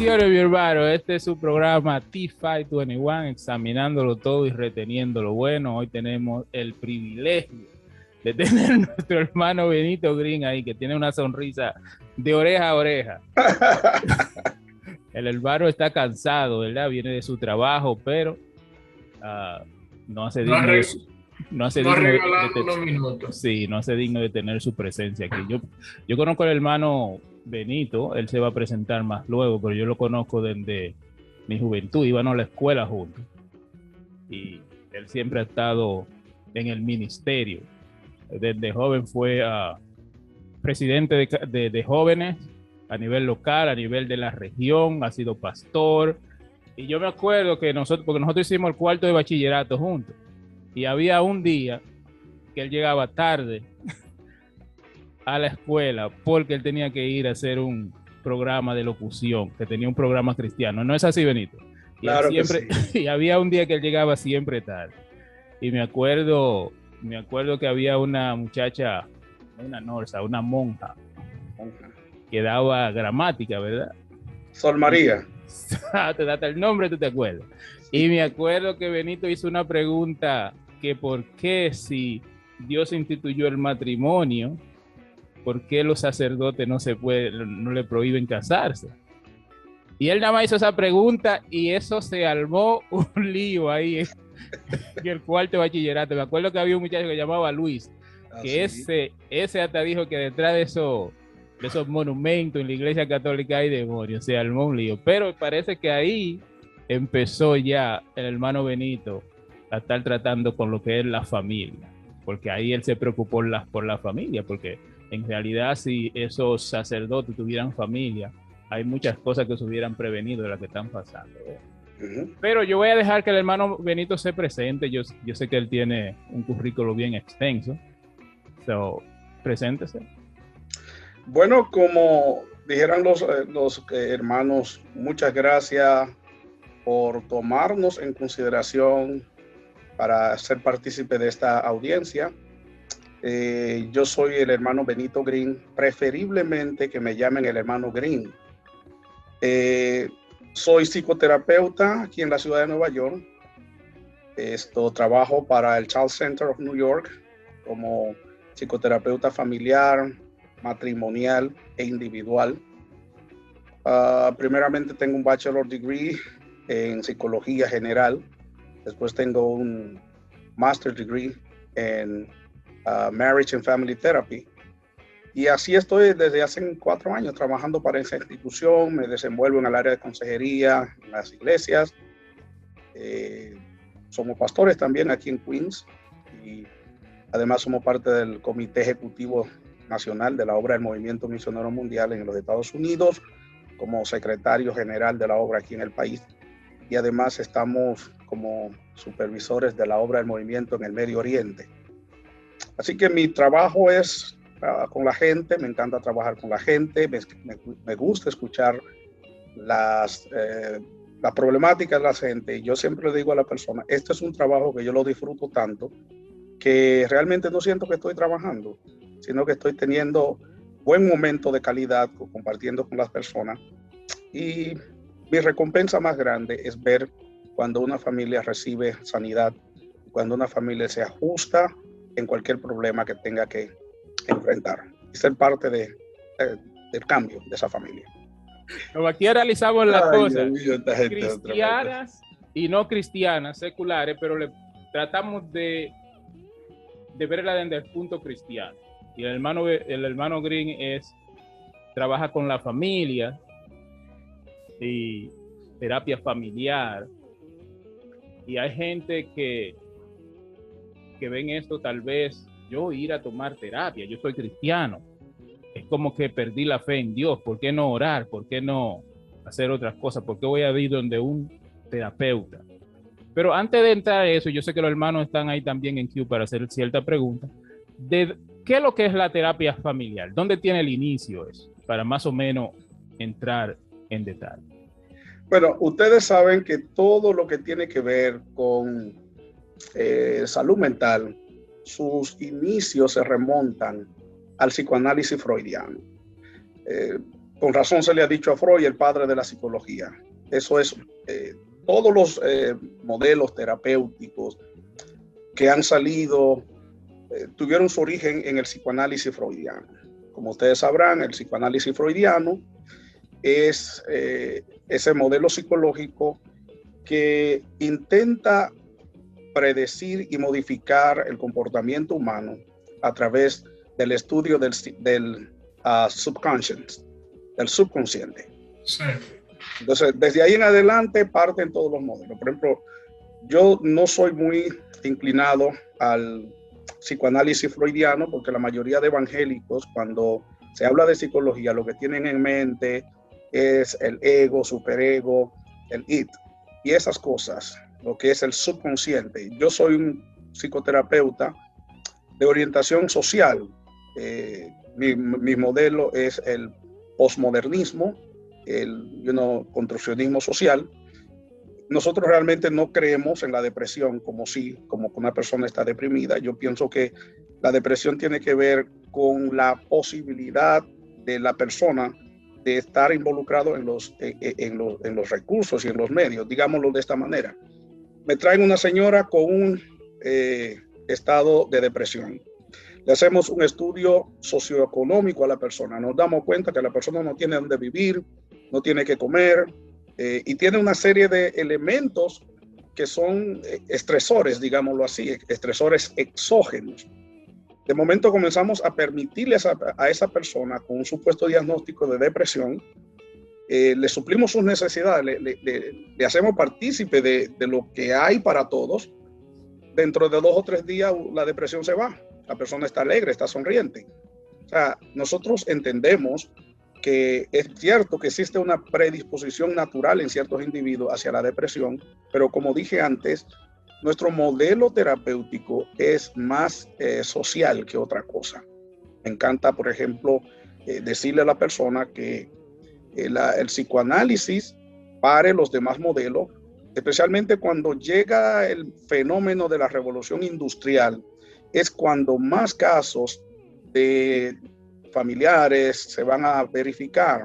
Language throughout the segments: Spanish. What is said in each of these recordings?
Bendiciones, mi hermano. Este es su programa T521, examinándolo todo y reteniendo lo bueno. Hoy tenemos el privilegio de tener a nuestro hermano Benito Green ahí, que tiene una sonrisa de oreja a oreja. El hermano está cansado, ¿verdad? Viene de su trabajo, pero no hace digno de... No hace digno unos minutos. Sí, no hace digno de tener su presencia aquí. Yo conozco al hermano Benito, él se va a presentar más luego, pero yo lo conozco desde mi juventud, íbamos a la escuela juntos. Y él siempre ha estado en el ministerio. Desde joven fue presidente de jóvenes a nivel local, a nivel de la región, ha sido pastor. Y yo me acuerdo que porque nosotros hicimos el cuarto de bachillerato juntos. Y había un día que él llegaba tarde a la escuela porque él tenía que ir a hacer un programa de locución, que tenía un programa cristiano. ¿No es así, Benito? Y claro, él siempre, que sí. Y había un día que él llegaba siempre tarde. Y me acuerdo que había una muchacha, una norsa, una monja, que daba gramática, ¿verdad? Sol María. Te da el nombre, tú te acuerdas. Y me acuerdo que Benito hizo una pregunta que por qué si Dios instituyó el matrimonio, ¿por qué los sacerdotes no le prohíben casarse? Y él nada más hizo esa pregunta y eso se armó un lío ahí en el cuarto de bachillerato. Me acuerdo que había un muchacho que llamaba Luis, que ese hasta dijo que detrás de esos monumentos en la iglesia católica hay demonios, se armó un lío. Pero parece que ahí empezó ya el hermano Benito a estar tratando con lo que es la familia, porque ahí él se preocupó por la familia, porque en realidad si esos sacerdotes tuvieran familia, hay muchas cosas que se hubieran prevenido de las que están pasando. Pero yo voy a dejar que el hermano Benito se presente. Yo sé que él tiene un currículo bien extenso. Preséntese. Bueno, como dijeran los hermanos, muchas gracias por tomarnos en consideración para ser partícipe de esta audiencia. Yo soy el hermano Benito Green, preferiblemente que me llamen el hermano Green. Soy psicoterapeuta aquí en la ciudad de Nueva York. Trabajo para el Child Center of New York como psicoterapeuta familiar, matrimonial e individual. Primeramente tengo un bachelor degree en psicología general. Después tengo un master degree en marriage and family therapy. Y así estoy desde hace 4 años trabajando para esa institución. Me desenvuelvo en el área de consejería, en las iglesias. Somos pastores también aquí en Queens y además somos parte del Comité Ejecutivo Nacional de la Obra del Movimiento Misionero Mundial en los Estados Unidos, como secretario general de la obra aquí en el país. Y además estamos como supervisores de la obra del movimiento en el Medio Oriente. Así que mi trabajo es con la gente, me encanta trabajar con la gente, me gusta escuchar las problemáticas de la gente. Y yo siempre le digo a la persona, este es un trabajo que yo lo disfruto tanto que realmente no siento que estoy trabajando, sino que estoy teniendo buen momento de calidad compartiendo con las personas. Y mi recompensa más grande es ver cuando una familia recibe sanidad, cuando una familia se ajusta en cualquier problema que tenga que enfrentar y ser parte del cambio de esa familia. Como aquí realizamos las cosas cristianas y no cristianas, seculares, pero le tratamos de verla desde el punto cristiano. Y el hermano Green trabaja con la familia y terapia familiar. Y hay gente que ven esto, tal vez yo ir a tomar terapia, yo soy cristiano, es como que perdí la fe en Dios. ¿Por qué no orar? ¿Por qué no hacer otras cosas? ¿Por qué voy a ir donde un terapeuta? Pero antes de entrar a eso, yo sé que los hermanos están ahí también en Q para hacer cierta pregunta. ¿Qué es lo que es la terapia familiar? ¿Dónde tiene el inicio eso? Para más o menos entrar en detalle. Bueno, ustedes saben que todo lo que tiene que ver con salud mental, sus inicios se remontan al psicoanálisis freudiano. con razón se le ha dicho a Freud el padre de la psicología. Eso es, todos los modelos terapéuticos que han salido tuvieron su origen en el psicoanálisis freudiano. Como ustedes sabrán, el psicoanálisis freudiano es ese modelo psicológico que intenta predecir y modificar el comportamiento humano a través del estudio del subconscious, del subconsciente. Sí. Entonces, desde ahí en adelante parten todos los modelos. Por ejemplo, yo no soy muy inclinado al psicoanálisis freudiano porque la mayoría de evangélicos, cuando se habla de psicología, lo que tienen en mente es el ego, superego, el id y esas cosas, lo que es el subconsciente. Yo soy un psicoterapeuta de orientación social. Mi modelo es el posmodernismo, el construccionismo social. Nosotros realmente no creemos en la depresión como una persona está deprimida. Yo pienso que la depresión tiene que ver con la posibilidad de la persona de estar involucrado en los recursos y en los medios, digámoslo de esta manera. Me traen una señora con un estado de depresión. Le hacemos un estudio socioeconómico a la persona. Nos damos cuenta que la persona no tiene dónde vivir, no tiene que comer, y tiene una serie de elementos que son estresores, digámoslo así, estresores exógenos. De momento comenzamos a permitirle a esa persona con un supuesto diagnóstico de depresión, le suplimos sus necesidades, le hacemos partícipe de lo que hay para todos. Dentro de 2 o 3 días la depresión se va, la persona está alegre, está sonriente. O sea, nosotros entendemos que es cierto que existe una predisposición natural en ciertos individuos hacia la depresión, pero como dije antes, nuestro modelo terapéutico es más social que otra cosa. Me encanta, por ejemplo, decirle a la persona que el psicoanálisis pare los demás modelos, especialmente cuando llega el fenómeno de la revolución industrial, es cuando más casos de familiares se van a verificar,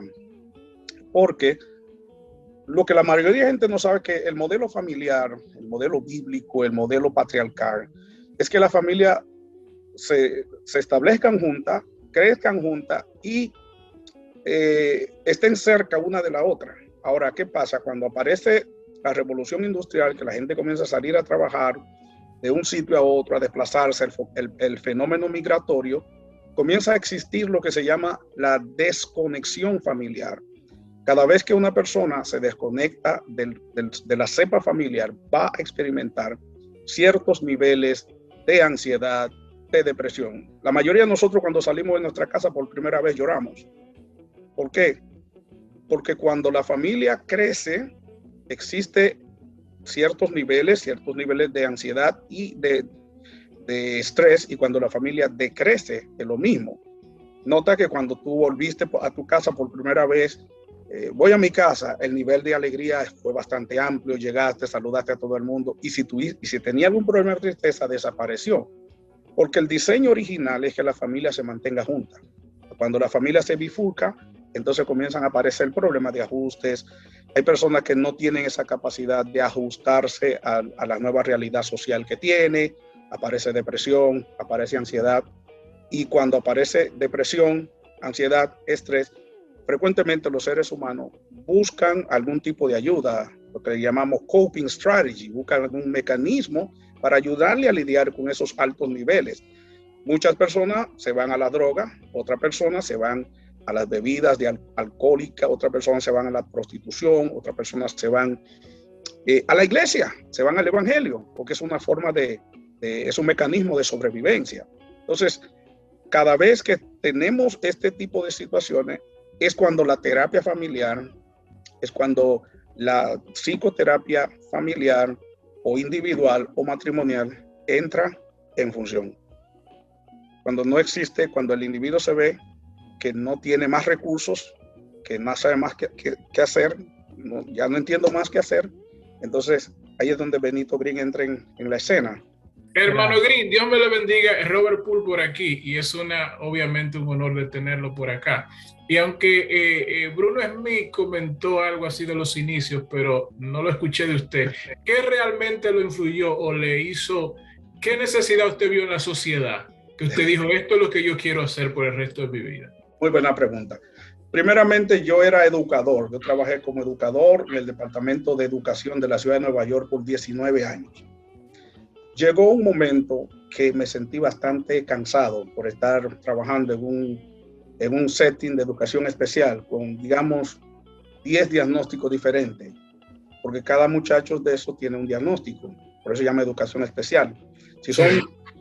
porque lo que la mayoría de gente no sabe, que el modelo familiar, el modelo bíblico, el modelo patriarcal, es que la familia se establezcan juntas, crezcan juntas y estén cerca una de la otra. Ahora, ¿qué pasa? Cuando aparece la revolución industrial, que la gente comienza a salir a trabajar de un sitio a otro, a desplazarse, el fenómeno migratorio, comienza a existir lo que se llama la desconexión familiar. Cada vez que una persona se desconecta de la cepa familiar, va a experimentar ciertos niveles de ansiedad, de depresión. La mayoría de nosotros, cuando salimos de nuestra casa por primera vez, lloramos. ¿Por qué? Porque cuando la familia crece, existe ciertos niveles de ansiedad y de estrés, y cuando la familia decrece es lo mismo. Nota que cuando tú volviste a tu casa por primera vez, voy a mi casa, el nivel de alegría fue bastante amplio, llegaste, saludaste a todo el mundo, y si tenía algún problema de tristeza, desapareció, porque el diseño original es que la familia se mantenga junta. Cuando la familia se bifurca, entonces comienzan a aparecer problemas de ajustes. Hay personas que no tienen esa capacidad de ajustarse a la nueva realidad social que tiene. Aparece depresión, aparece ansiedad, y cuando aparece depresión, ansiedad, estrés, frecuentemente los seres humanos buscan algún tipo de ayuda, lo que llamamos coping strategy, buscan algún mecanismo para ayudarle a lidiar con esos altos niveles. Muchas personas se van a la droga, otras personas se van a las bebidas alcohólicas, otras personas se van a la prostitución, otras personas se van a la iglesia, se van al evangelio, porque es una forma es un mecanismo de sobrevivencia. Entonces, cada vez que tenemos este tipo de situaciones, es cuando la terapia familiar, es cuando la psicoterapia familiar o individual o matrimonial entra en función. Cuando no existe, cuando el individuo se ve que no tiene más recursos, que no sabe más qué hacer, ya no entiendo más qué hacer, entonces ahí es donde Benito Green entra en la escena. Hermano Green, Dios me lo bendiga. Robert Poole por aquí y es obviamente un honor de tenerlo por acá. Y aunque Bruno Smith comentó algo así de los inicios, pero no lo escuché de usted, ¿qué realmente lo influyó o le hizo? ¿Qué necesidad usted vio en la sociedad? Que usted dijo, esto es lo que yo quiero hacer por el resto de mi vida. Muy buena pregunta. Primeramente, yo era educador. Yo trabajé como educador en el Departamento de Educación de la Ciudad de Nueva York por 19 años. Llegó un momento que me sentí bastante cansado por estar trabajando en un setting de educación especial con, digamos, 10 diagnósticos diferentes, porque cada muchacho de eso tiene un diagnóstico. Por eso se llama educación especial. Si son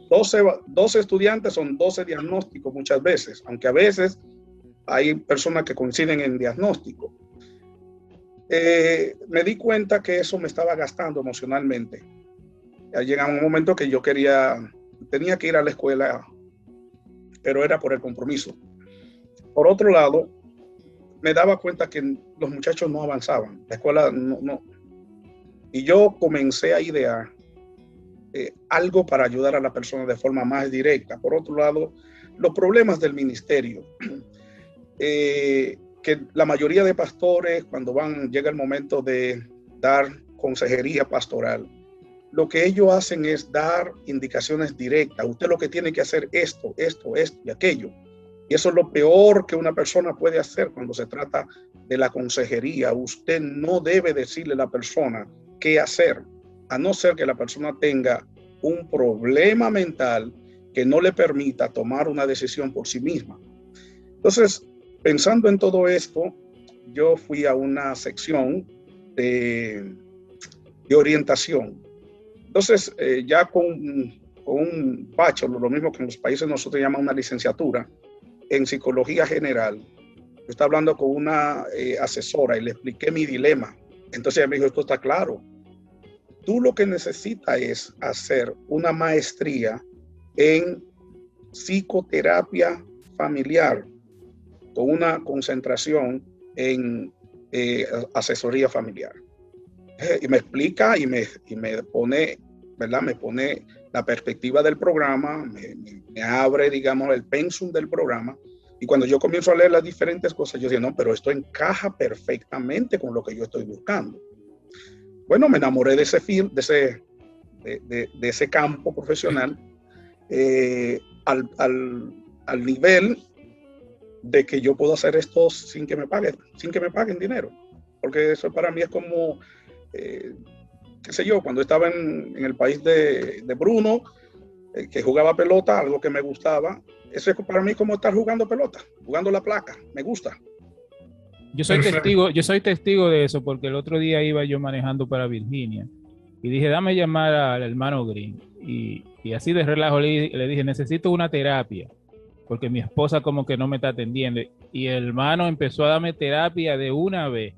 12 estudiantes, son 12 diagnósticos muchas veces, aunque a veces hay personas que coinciden en diagnóstico. Me di cuenta que eso me estaba gastando emocionalmente. Ya llegaba un momento que yo tenía que ir a la escuela, pero era por el compromiso. Por otro lado, me daba cuenta que los muchachos no avanzaban, la escuela no. Y yo comencé a idear algo para ayudar a la persona de forma más directa. Por otro lado, los problemas del ministerio. Que la mayoría de pastores, cuando llega el momento de dar consejería pastoral, lo que ellos hacen es dar indicaciones directas. Usted lo que tiene que hacer esto y aquello. Y eso es lo peor que una persona puede hacer cuando se trata de la consejería. Usted no debe decirle a la persona qué hacer, a no ser que la persona tenga un problema mental que no le permita tomar una decisión por sí misma. Entonces, pensando en todo esto, yo fui a una sección de orientación. Entonces, ya con un bachelor, lo mismo que en los países nosotros llamamos una licenciatura en psicología general, yo estaba hablando con una asesora y le expliqué mi dilema. Entonces ella me dijo, esto está claro. Tú lo que necesitas es hacer una maestría en psicoterapia familiar con una concentración en asesoría familiar. Y me explica y me pone, ¿verdad? Me pone la perspectiva del programa, me abre, digamos, el pensum del programa. Y cuando yo comienzo a leer las diferentes cosas, yo digo, no, pero esto encaja perfectamente con lo que yo estoy buscando. Bueno, me enamoré de ese campo profesional al nivel de que yo puedo hacer esto sin que me paguen dinero. Porque eso para mí es como, qué sé yo, cuando estaba en el país de Bruno, que jugaba pelota, algo que me gustaba. Eso es para mí como estar jugando pelota, jugando la placa, me gusta. Yo soy testigo de eso, porque el otro día iba yo manejando para Virginia y dije, dame llamar al hermano Green. Y así de relajo le dije, necesito una terapia, porque mi esposa como que no me está atendiendo. Y el hermano empezó a darme terapia de una vez.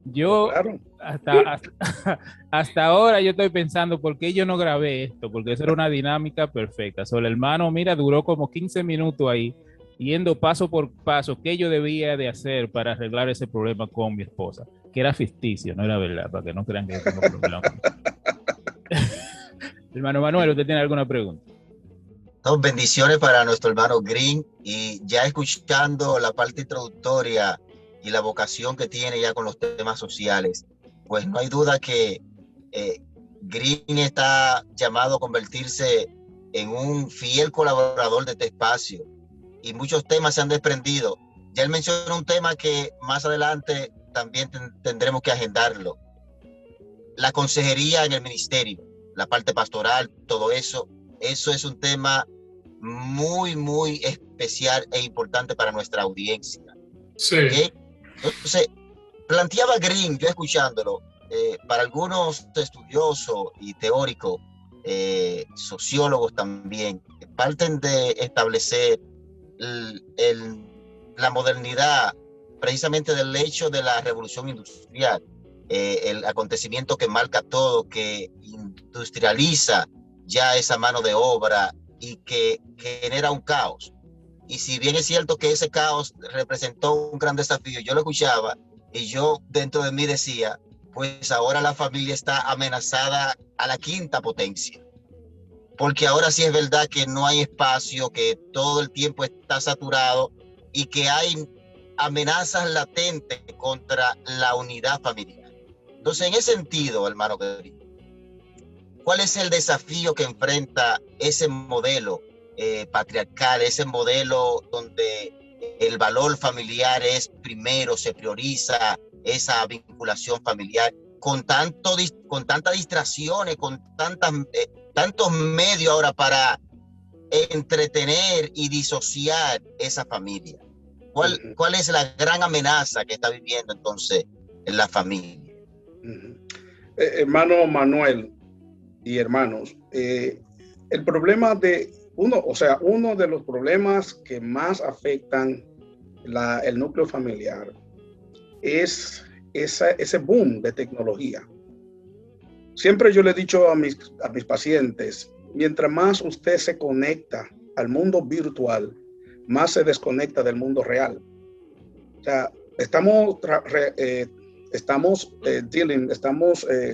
Yo, claro. hasta ahora yo estoy pensando, ¿por qué yo no grabé esto? Porque eso era una dinámica perfecta. El hermano, mira, duró como 15 minutos ahí, yendo paso por paso qué yo debía de hacer para arreglar ese problema con mi esposa, que era ficticio, no era verdad, para que no crean que yo tengo problemas. Hermano Manuel, ¿usted tiene alguna pregunta? No, bendiciones para nuestro hermano Green, y ya escuchando la parte introductoria y la vocación que tiene ya con los temas sociales, pues no hay duda que Green está llamado a convertirse en un fiel colaborador de este espacio, y muchos temas se han desprendido. Ya él mencionó un tema que más adelante también tendremos que agendarlo: la consejería en el ministerio, la parte pastoral, todo eso. Eso es un tema muy, muy especial e importante para nuestra audiencia. Sí. ¿Okay? Entonces, planteaba Green, yo escuchándolo, para algunos estudiosos y teóricos, sociólogos también, parten de establecer la modernidad precisamente del hecho de la revolución industrial, el acontecimiento que marca todo, que industrializa ya esa mano de obra y que genera un caos. Y si bien es cierto que ese caos representó un gran desafío, yo lo escuchaba y yo dentro de mí decía, pues ahora la familia está amenazada a la quinta potencia. porque ahora sí es verdad que no hay espacio, que todo el tiempo está saturado y que hay amenazas latentes contra la unidad familiar. Entonces, en ese sentido, hermano querido, ¿cuál es el desafío que enfrenta ese modelo patriarcal, ese modelo donde el valor familiar es primero, se prioriza esa vinculación familiar, con tantas distracciones, con tantos medios ahora para entretener y disociar esa familia? ¿Cuál es la gran amenaza que está viviendo entonces en la familia? Hermano Manuel y hermanos, el problema uno de los problemas que más afectan el núcleo familiar es ese boom de tecnología. Siempre yo le he dicho a mis pacientes, mientras más usted se conecta al mundo virtual, más se desconecta del mundo real. O sea, estamos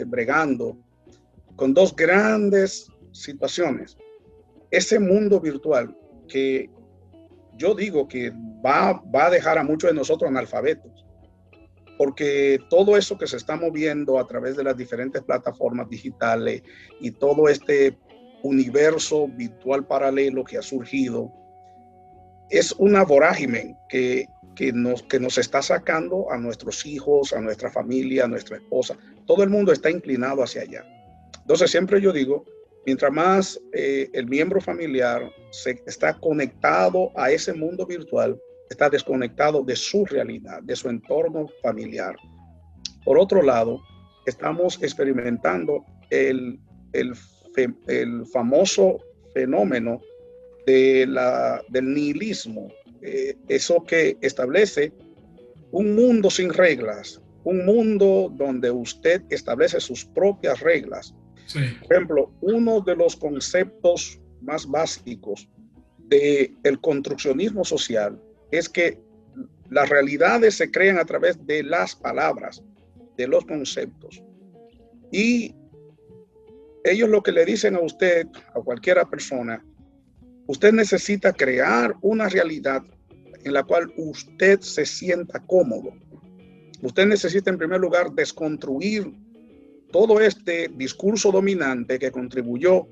bregando con dos grandes situaciones. Ese mundo virtual que yo digo que va a dejar a muchos de nosotros analfabetos, porque todo eso que se está moviendo a través de las diferentes plataformas digitales y todo este universo virtual paralelo que ha surgido, es una vorágine que nos está sacando a nuestros hijos, a nuestra familia, a nuestra esposa. Todo el mundo está inclinado hacia allá. Entonces siempre yo digo, mientras más el miembro familiar se está conectado a ese mundo virtual, está desconectado de su realidad, de su entorno familiar. Por otro lado, estamos experimentando el famoso fenómeno del nihilismo, eso que establece un mundo sin reglas, un mundo donde usted establece sus propias reglas. Sí. Por ejemplo, uno de los conceptos más básicos del construccionismo social es que las realidades se crean a través de las palabras, de los conceptos. Y ellos lo que le dicen a usted, a cualquier persona, usted necesita crear una realidad en la cual usted se sienta cómodo. Usted necesita, en primer lugar, desconstruir todo este discurso dominante que contribuyó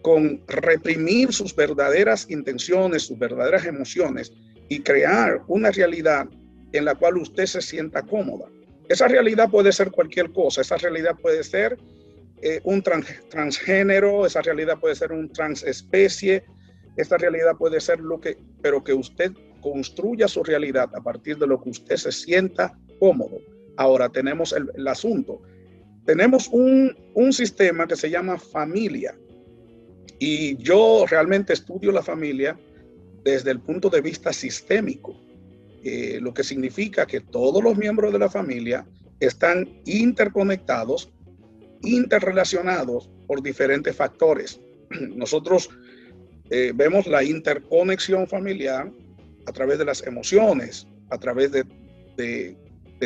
con reprimir sus verdaderas intenciones, sus verdaderas emociones y crear una realidad en la cual usted se sienta cómoda. Esa realidad puede ser cualquier cosa. Esa realidad puede ser un transgénero, esa realidad puede ser un transespecie, esta realidad puede ser pero que usted construya su realidad a partir de lo que usted se sienta cómodo. Ahora tenemos el asunto. Tenemos un sistema que se llama familia. Y yo realmente estudio la familia desde el punto de vista sistémico, lo que significa que todos los miembros de la familia están interconectados, interrelacionados por diferentes factores. Nosotros vemos la interconexión familiar a través de las emociones, a través de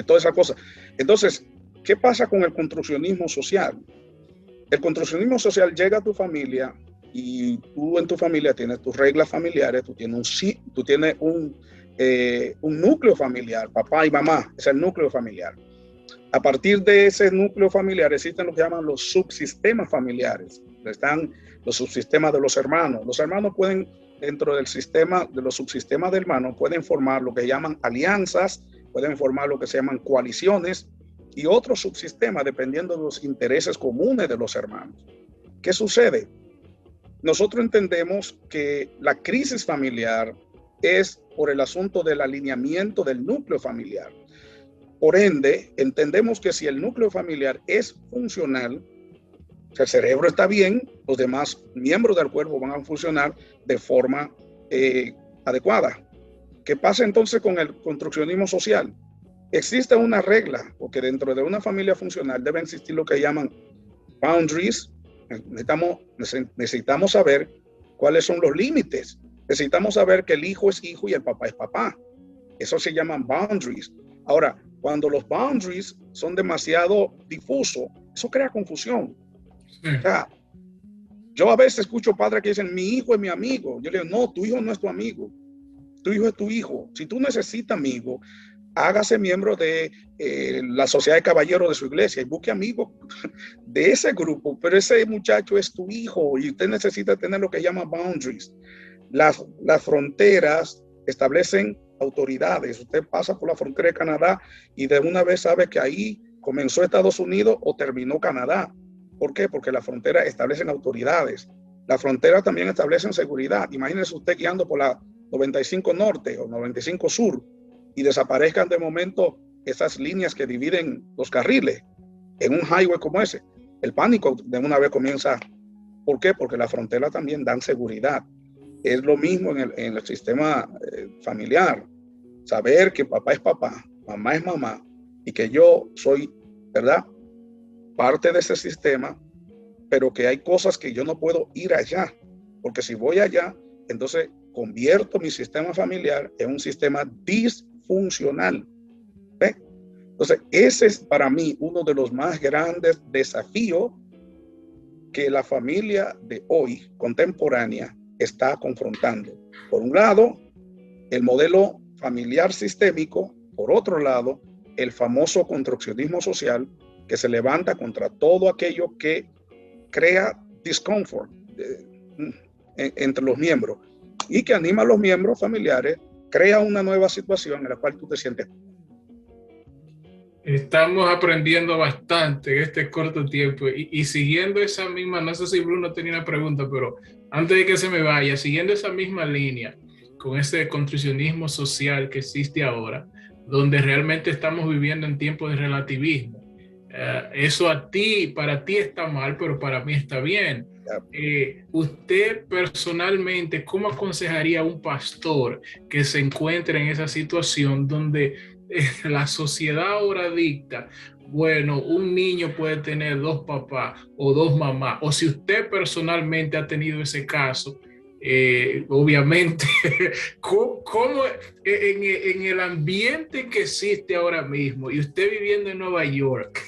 toda esa cosa. Entonces, ¿qué pasa con el construccionismo social? El construccionismo social llega a tu familia y tú en tu familia tienes tus reglas familiares, tú tienes un núcleo familiar, papá y mamá, es el núcleo familiar. A partir de ese núcleo familiar existen lo que llaman los subsistemas familiares. Están los subsistemas de los hermanos. Los hermanos pueden, dentro del sistema, de los subsistemas de hermanos, pueden formar lo que llaman alianzas, pueden formar lo que se llaman coaliciones y otros subsistemas dependiendo de los intereses comunes de los hermanos. ¿Qué sucede? Nosotros entendemos que la crisis familiar es por el asunto del alineamiento del núcleo familiar. Por ende, entendemos que si el núcleo familiar es funcional, o sea, el cerebro está bien, los demás miembros del cuerpo van a funcionar de forma adecuada. ¿Qué pasa entonces con el construccionismo social? Existe una regla, porque dentro de una familia funcional debe existir lo que llaman boundaries. Necesitamos saber cuáles son los límites. Necesitamos saber que el hijo es hijo y el papá es papá. Eso se llaman boundaries. Ahora, cuando los boundaries son demasiado difusos, eso crea confusión. O sea, Yo a veces escucho padres que dicen, mi hijo es mi amigo. Yo le digo, no, tu hijo no es tu amigo. Tu hijo es tu hijo. Si tú necesitas amigo, hágase miembro de la sociedad de caballeros de su iglesia y busque amigos de ese grupo, pero ese muchacho es tu hijo y usted necesita tener lo que llama boundaries. Las fronteras establecen autoridades. Usted pasa por la frontera de Canadá y de una vez sabe que ahí comenzó Estados Unidos o terminó Canadá. ¿Por qué? Porque las fronteras establecen autoridades. Las fronteras también establecen seguridad. Imagínese usted guiando por la 95 Norte o 95 Sur y desaparezcan de momento esas líneas que dividen los carriles en un highway como ese. El pánico de una vez comienza. ¿Por qué? Porque las fronteras también dan seguridad. Es lo mismo en el sistema familiar. Saber que papá es papá, mamá es mamá y que yo soy, ¿verdad?, parte de ese sistema, pero que hay cosas que yo no puedo ir allá, porque si voy allá, entonces convierto mi sistema familiar en un sistema disfuncional. ¿Ve? Entonces, ese es para mí uno de los más grandes desafíos que la familia de hoy, contemporánea, está confrontando. Por un lado, el modelo familiar sistémico, por otro lado, el famoso construccionismo social que se levanta contra todo aquello que crea discomfort entre los miembros y que anima a los miembros familiares, crea una nueva situación en la cual tú te sientes. Estamos aprendiendo bastante en este corto tiempo y siguiendo esa misma, no sé si Bruno tenía una pregunta, pero antes de que se me vaya, siguiendo esa misma línea con ese construccionismo social que existe ahora, donde realmente estamos viviendo en tiempos de relativismo. Eso para ti está mal, pero para mí está bien. Usted personalmente, ¿cómo aconsejaría a un pastor que se encuentre en esa situación donde la sociedad ahora dicta, bueno, un niño puede tener dos papás o dos mamás, o si usted personalmente ha tenido ese caso, obviamente, ¿cómo en el ambiente que existe ahora mismo y usted viviendo en Nueva York,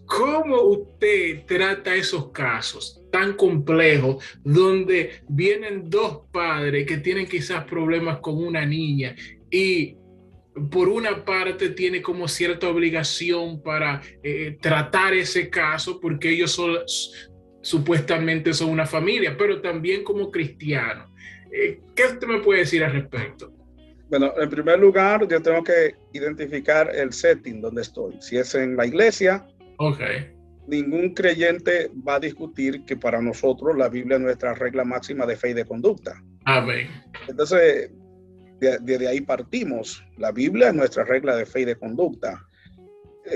¿cómo usted trata esos casos tan complejos donde vienen dos padres que tienen quizás problemas con una niña y por una parte tiene como cierta obligación para tratar ese caso porque ellos supuestamente son una familia, pero también como cristianos? ¿Qué usted me puede decir al respecto? Bueno, en primer lugar, yo tengo que identificar el setting donde estoy. Si es en la iglesia, okay, ningún creyente va a discutir que para nosotros la Biblia es nuestra regla máxima de fe y de conducta. Amén. Entonces, desde ahí partimos. La Biblia es nuestra regla de fe y de conducta.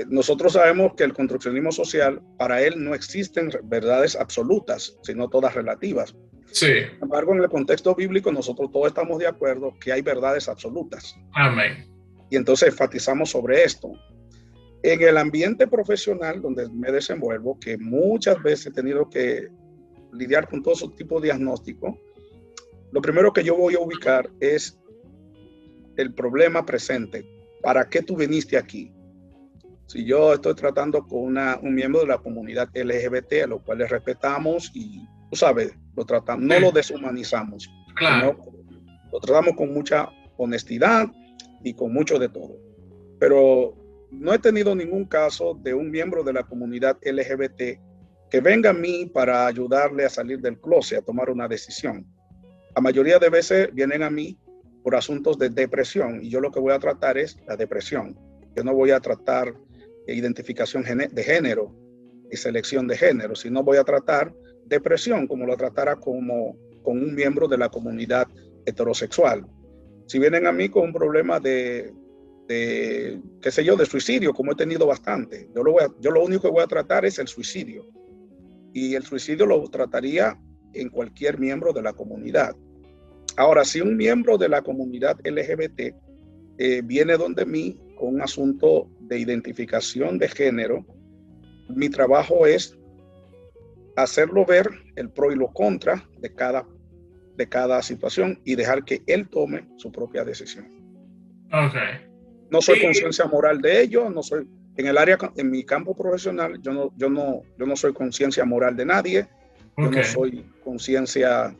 Nosotros sabemos que el construccionismo social, para él no existen verdades absolutas, sino todas relativas. Sí. Sin embargo, en el contexto bíblico, nosotros todos estamos de acuerdo que hay verdades absolutas. Amén. Y entonces enfatizamos sobre esto. En el ambiente profesional donde me desenvuelvo, que muchas veces he tenido que lidiar con todo ese tipo de diagnóstico, lo primero que yo voy a ubicar es el problema presente. ¿Para qué tú viniste aquí? Si yo estoy tratando con un miembro de la comunidad LGBT, a lo cual le respetamos y, tú sabes, lo tratamos, no lo deshumanizamos, claro, sino lo tratamos con mucha honestidad y con mucho de todo. Pero no he tenido ningún caso de un miembro de la comunidad LGBT que venga a mí para ayudarle a salir del closet, a tomar una decisión. La mayoría de veces vienen a mí por asuntos de depresión y yo lo que voy a tratar es la depresión. Yo no voy a tratar identificación de género y selección de género, sino voy a tratar depresión como lo tratara con un miembro de la comunidad heterosexual. Si vienen a mí con un problema de qué sé yo, de suicidio, como he tenido bastante, yo lo único que voy a tratar es el suicidio. Y el suicidio lo trataría en cualquier miembro de la comunidad. Ahora, si un miembro de la comunidad LGBT viene donde mí con un asunto de identificación de género, mi trabajo es hacerlo ver el pro y lo contra de cada situación y dejar que él tome su propia decisión. Okay. No soy conciencia moral de ello, no soy en mi campo profesional, yo no soy conciencia moral de nadie. Yo Ok. no soy conciencia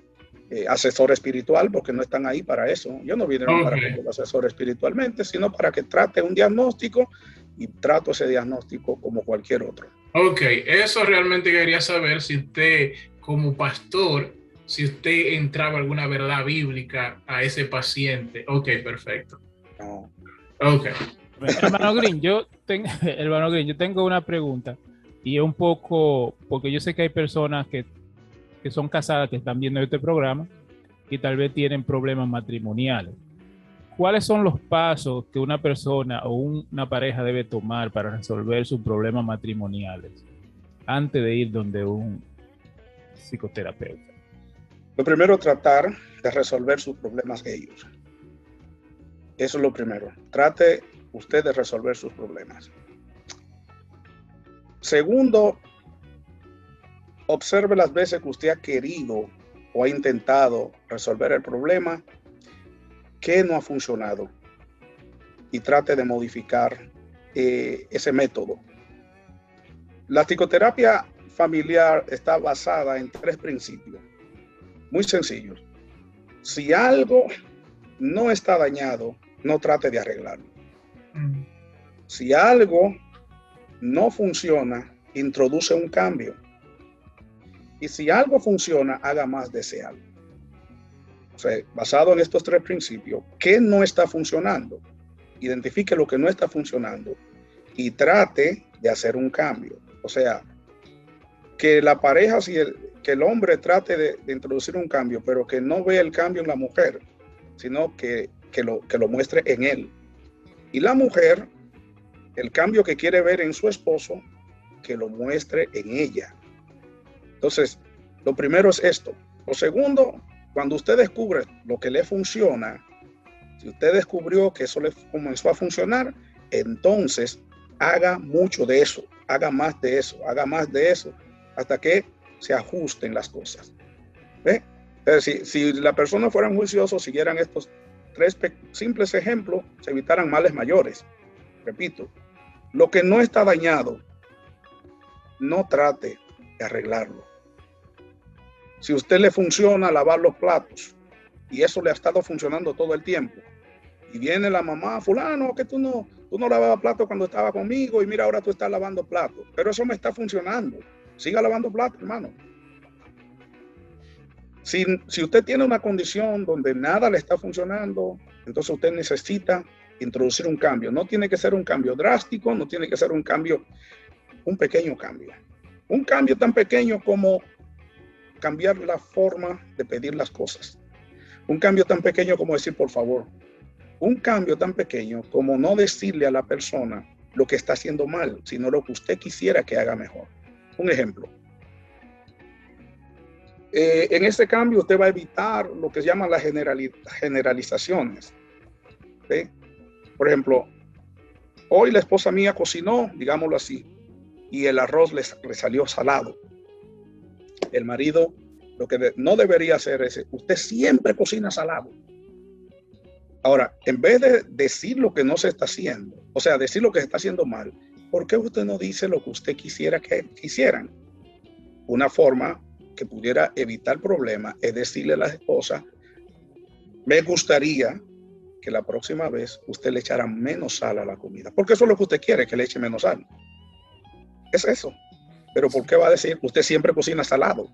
asesor espiritual porque no están ahí para eso. Yo no vinieron para que yo lo asesore espiritualmente, sino para que trate un diagnóstico y trato ese diagnóstico como cualquier otro. Ok, eso realmente quería saber si usted, como pastor, si usted entraba alguna verdad bíblica a ese paciente. Ok, perfecto. No. Ok. Hermano Green, hermano Green, yo tengo una pregunta y es un poco, porque yo sé que hay personas que son casadas que están viendo este programa y tal vez tienen problemas matrimoniales. ¿Cuáles son los pasos que una persona o una pareja debe tomar para resolver sus problemas matrimoniales antes de ir donde un psicoterapeuta? Lo primero, tratar de resolver sus problemas ellos. Eso es lo primero. Trate usted de resolver sus problemas. Segundo, observe las veces que usted ha querido o ha intentado resolver el problema que no ha funcionado y trate de modificar ese método. La psicoterapia familiar está basada en 3 principios muy sencillos. Si algo no está dañado, no trate de arreglarlo. Si algo no funciona, introduce un cambio. Y si algo funciona, haga más de ese algo. O sea, basado en estos 3 principios, ¿qué no está funcionando? Identifique lo que no está funcionando y trate de hacer un cambio. O sea, que la pareja, que el hombre trate de introducir un cambio, pero que no vea el cambio en la mujer, sino que lo muestre en él. Y la mujer, el cambio que quiere ver en su esposo, que lo muestre en ella. Entonces, lo primero es esto. Lo segundo, cuando usted descubre lo que le funciona, si usted descubrió que eso le comenzó a funcionar, entonces haga mucho de eso, haga más de eso, haga más de eso, hasta que se ajusten las cosas. ¿Ve? Si la persona fuera juiciosa, siguieran estos 3 simples ejemplos, se evitaran males mayores. Repito, lo que no está dañado, no trate de arreglarlo. Si a usted le funciona lavar los platos y eso le ha estado funcionando todo el tiempo, y viene la mamá, fulano, que tú no lavabas platos cuando estaba conmigo y mira, ahora tú estás lavando platos, pero eso me está funcionando. Siga lavando platos, hermano. Si usted tiene una condición donde nada le está funcionando, entonces usted necesita introducir un cambio. No tiene que ser un cambio drástico, no tiene que ser un pequeño cambio. Un cambio tan pequeño como cambiar la forma de pedir las cosas. Un cambio tan pequeño como decir por favor. Un cambio tan pequeño como no decirle a la persona lo que está haciendo mal, sino lo que usted quisiera que haga mejor. Un ejemplo. En este cambio usted va a evitar lo que se llaman las generalizaciones. ¿Sí? Por ejemplo, hoy la esposa mía cocinó, digámoslo así, y el arroz le salió salado. El marido lo que no debería hacer es, usted siempre cocina salado. Ahora, en vez de decir lo que no se está haciendo, o sea, decir lo que se está haciendo mal, ¿por qué usted no dice lo que usted quisiera que hicieran? Una forma que pudiera evitar problemas es decirle a la esposa, me gustaría que la próxima vez usted le echara menos sal a la comida, porque eso es lo que usted quiere, que le eche menos sal. Es eso. Pero ¿por qué va a decir usted siempre cocina salado?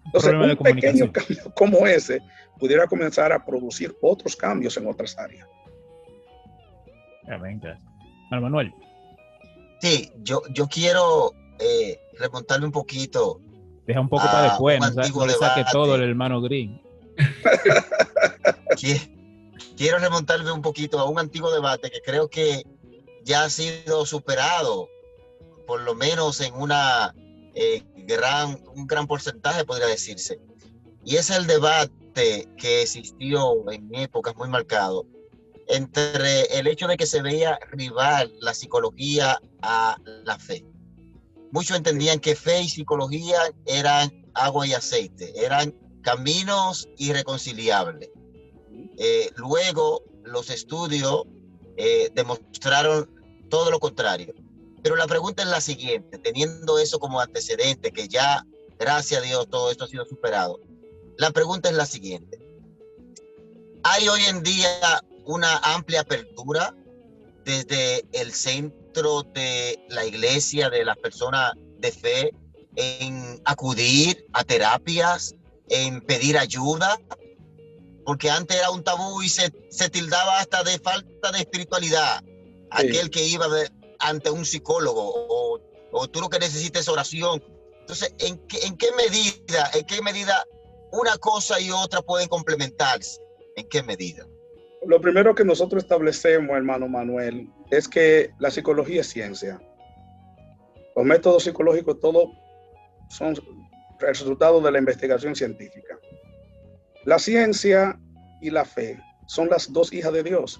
Entonces, un pequeño cambio como ese pudiera comenzar a producir otros cambios en otras áreas. Amén, gracias. Manuel. Sí, yo quiero remontarme un poquito. Deja un poco para después, no le saque todo el hermano Green. Quiero remontarme un poquito a un antiguo debate que creo que ya ha sido superado, por lo menos en un gran porcentaje, podría decirse. Y es el debate que existió en épocas muy marcado entre el hecho de que se veía rival la psicología a la fe. Muchos entendían que fe y psicología eran agua y aceite, eran caminos irreconciliables. Luego los estudios demostraron todo lo contrario. Pero la pregunta es la siguiente, teniendo eso como antecedente, que ya Gracias a Dios, todo esto ha sido superado. La pregunta es la siguiente. ¿Hay hoy en día una amplia apertura desde el centro de la iglesia, de las personas de fe, en acudir a terapias, en pedir ayuda? Porque antes era un tabú y se tildaba hasta de falta de espiritualidad. Sí. Aquel que iba ante un psicólogo o tú lo que necesitas es oración. Entonces, ¿en qué medida una cosa y otra pueden complementarse? ¿En qué medida? Lo primero que nosotros establecemos, hermano Manuel, es que la psicología es ciencia. Los métodos psicológicos todos son resultado de la investigación científica. La ciencia y la fe son las dos hijas de Dios.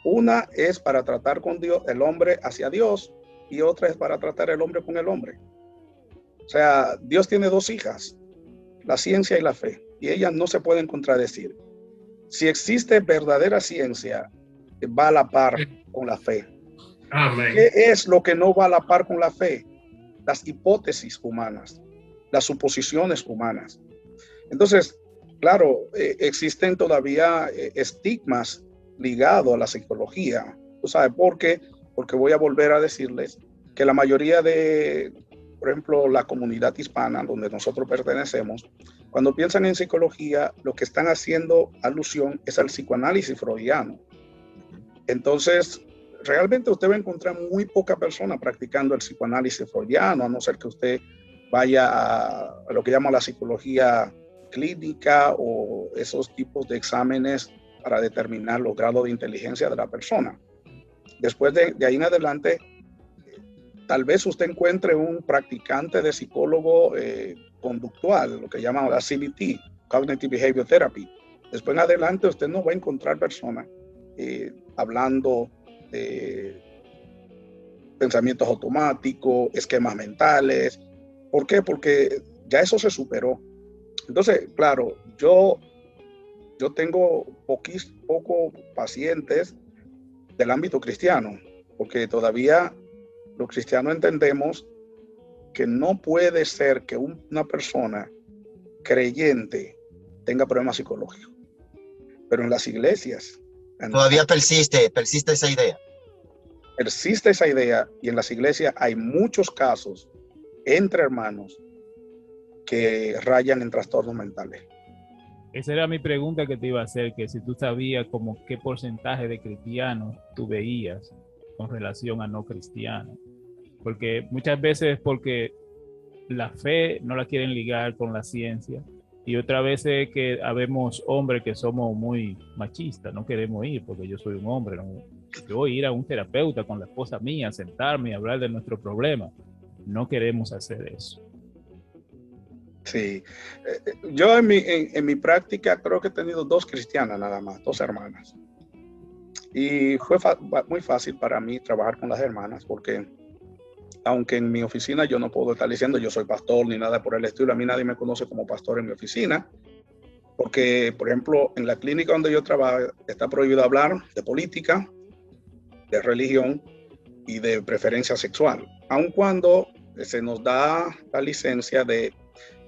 Una es para tratar con Dios, el hombre hacia Dios, y otra es para tratar el hombre con el hombre. O sea, Dios tiene dos hijas, la ciencia y la fe, y ellas no se pueden contradecir. Si existe verdadera ciencia, va a la par con la fe. Amén. ¿Qué es lo que no va a la par con la fe? Las hipótesis humanas, las suposiciones humanas. Entonces, claro, existen todavía estigmas ligados a la psicología. ¿Tú sabes por qué? Porque voy a volver a decirles que la mayoría de, por ejemplo, la comunidad hispana, donde nosotros pertenecemos, cuando piensan en psicología, lo que están haciendo alusión es al psicoanálisis freudiano. Entonces, realmente usted va a encontrar muy poca persona practicando el psicoanálisis freudiano, a no ser que usted vaya a lo que llama la psicología clínica o esos tipos de exámenes para determinar los grados de inteligencia de la persona. Después de ahí en adelante, tal vez usted encuentre un practicante de psicólogo conductual, lo que llaman la CBT, Cognitive Behavior Therapy. Después en adelante usted no va a encontrar personas hablando de pensamientos automáticos, esquemas mentales. ¿Por qué? Porque ya eso se superó. Entonces, claro, yo tengo pocos pacientes del ámbito cristiano, porque todavía los cristianos entendemos que no puede ser que una persona creyente tenga problemas psicológicos. Pero en las iglesias... Todavía persiste esa idea. Persiste esa idea, y en las iglesias hay muchos casos entre hermanos que rayan en trastornos mentales. Esa era mi pregunta que te iba a hacer, que si tú sabías como qué porcentaje de cristianos tú veías con relación a no cristianos. Porque muchas veces porque la fe no la quieren ligar con la ciencia, y otra vez es que habemos hombres que somos muy machistas, no queremos ir porque yo soy un hombre, no, yo voy a ir a un terapeuta con la esposa mía, sentarme y hablar de nuestro problema. No queremos hacer eso. Sí, yo en mi práctica creo que he tenido 2 cristianas nada más, 2 hermanas. Y fue muy fácil para mí trabajar con las hermanas, porque aunque en mi oficina yo no puedo estar diciendo yo soy pastor ni nada por el estilo, a mí nadie me conoce como pastor en mi oficina, porque, por ejemplo, en la clínica donde yo trabajo está prohibido hablar de política, de religión y de preferencia sexual, aun cuando se nos da la licencia de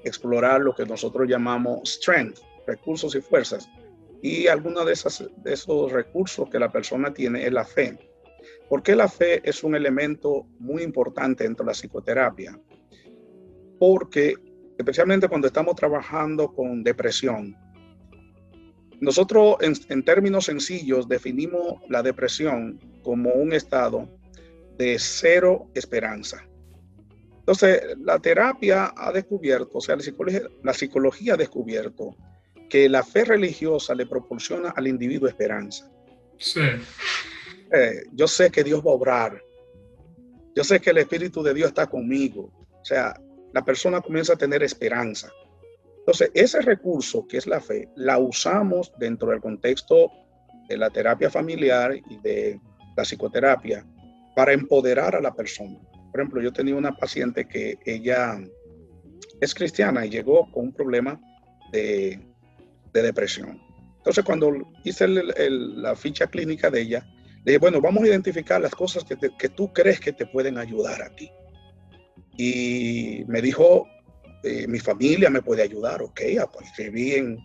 explorar lo que nosotros llamamos strength, recursos y fuerzas. Y algunos de esos recursos que la persona tiene es la fe. ¿Por qué la fe es un elemento muy importante dentro de la psicoterapia? Porque, especialmente cuando estamos trabajando con depresión, nosotros en términos sencillos definimos la depresión como un estado de 0 esperanza. Entonces, la terapia ha descubierto, o sea, la psicología ha descubierto que la fe religiosa le proporciona al individuo esperanza. Sí. Yo sé que Dios va a obrar. Yo sé que el Espíritu de Dios está conmigo. O sea, la persona comienza a tener esperanza. Entonces, ese recurso que es la fe, la usamos dentro del contexto de la terapia familiar y de la psicoterapia para empoderar a la persona. Por ejemplo, yo tenía una paciente que ella es cristiana y llegó con un problema de depresión. Entonces, cuando hice la ficha clínica de ella, le dije, bueno, vamos a identificar las cosas que tú crees que te pueden ayudar a ti. Y me dijo mi familia me puede ayudar, ok, pues escribí en